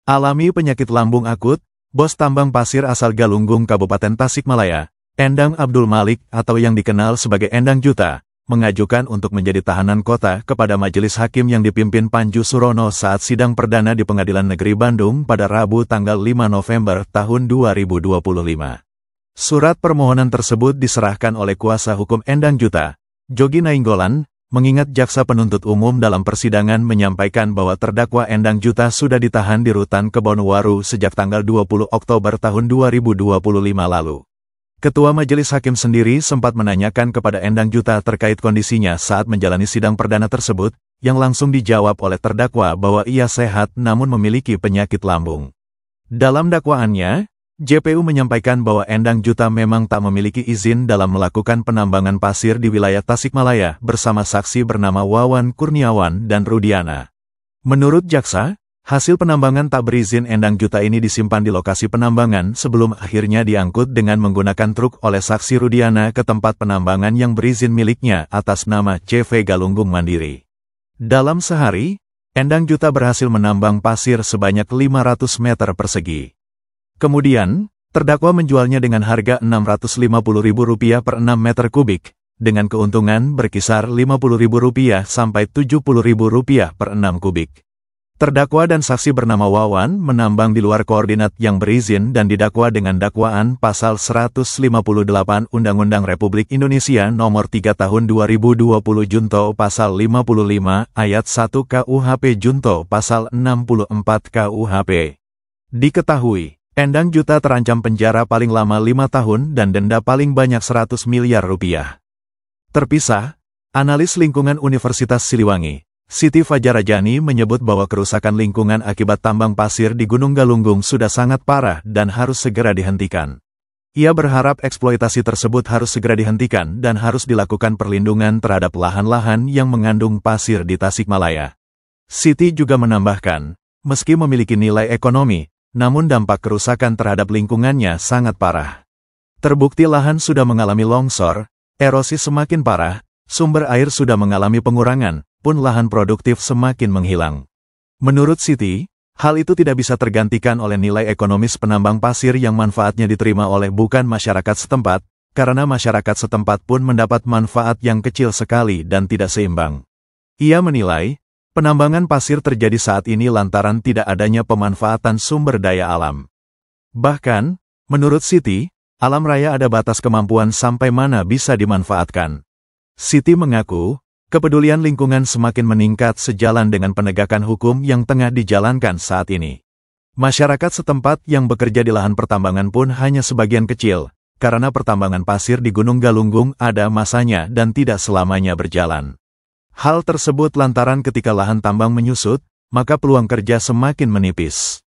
Alami penyakit lambung akut, bos tambang pasir asal Galunggung Kabupaten Tasikmalaya, Endang Abdul Malik atau yang dikenal sebagai Endang Juta, mengajukan untuk menjadi tahanan kota kepada majelis hakim yang dipimpin Panju Surono saat sidang perdana di Pengadilan Negeri Bandung pada Rabu tanggal 5 November tahun 2025. Surat permohonan tersebut diserahkan oleh kuasa hukum Endang Juta, Jogi Nainggolan, mengingat jaksa penuntut umum dalam persidangan menyampaikan bahwa terdakwa Endang Juta sudah ditahan di Rutan Kebonwaru sejak tanggal 20 Oktober tahun 2025 lalu. Ketua Majelis Hakim sendiri sempat menanyakan kepada Endang Juta terkait kondisinya saat menjalani sidang perdana tersebut, yang langsung dijawab oleh terdakwa bahwa ia sehat namun memiliki penyakit lambung. Dalam dakwaannya, JPU menyampaikan bahwa Endang Juta memang tak memiliki izin dalam melakukan penambangan pasir di wilayah Tasikmalaya bersama saksi bernama Wawan Kurniawan dan Rudiana. Menurut jaksa, hasil penambangan tak berizin Endang Juta ini disimpan di lokasi penambangan sebelum akhirnya diangkut dengan menggunakan truk oleh saksi Rudiana ke tempat penambangan yang berizin miliknya atas nama CV Galunggung Mandiri. Dalam sehari, Endang Juta berhasil menambang pasir sebanyak 500 meter persegi. Kemudian, terdakwa menjualnya dengan harga Rp650.000 per 6 meter kubik, dengan keuntungan berkisar Rp50.000 sampai Rp70.000 per 6 kubik. Terdakwa dan saksi bernama Wawan menambang di luar koordinat yang berizin dan didakwa dengan dakwaan Pasal 158 Undang-Undang Republik Indonesia Nomor 3 Tahun 2020 Junto Pasal 55 Ayat 1 KUHP Junto Pasal 64 KUHP. Diketahui, Endang Juta terancam penjara paling lama 5 tahun dan denda paling banyak Rp100 miliar. Terpisah, analis lingkungan Universitas Siliwangi, Siti Fajarajani menyebut bahwa kerusakan lingkungan akibat tambang pasir di Gunung Galunggung sudah sangat parah dan harus segera dihentikan. Ia berharap eksploitasi tersebut harus segera dihentikan dan harus dilakukan perlindungan terhadap lahan-lahan yang mengandung pasir di Tasikmalaya. Siti juga menambahkan, meski memiliki nilai ekonomi, namun dampak kerusakan terhadap lingkungannya sangat parah. Terbukti lahan sudah mengalami longsor, erosi semakin parah, sumber air sudah mengalami pengurangan, pun lahan produktif semakin menghilang. Menurut Siti, hal itu tidak bisa tergantikan oleh nilai ekonomis penambang pasir yang manfaatnya diterima oleh bukan masyarakat setempat, karena masyarakat setempat pun mendapat manfaat yang kecil sekali dan tidak seimbang. Ia menilai, penambangan pasir terjadi saat ini lantaran tidak adanya pemanfaatan sumber daya alam. Bahkan, menurut Siti, alam raya ada batas kemampuan sampai mana bisa dimanfaatkan. Siti mengaku, kepedulian lingkungan semakin meningkat sejalan dengan penegakan hukum yang tengah dijalankan saat ini. Masyarakat setempat yang bekerja di lahan pertambangan pun hanya sebagian kecil, karena pertambangan pasir di Gunung Galunggung ada masanya dan tidak selamanya berjalan. Hal tersebut lantaran ketika lahan tambang menyusut, maka peluang kerja semakin menipis.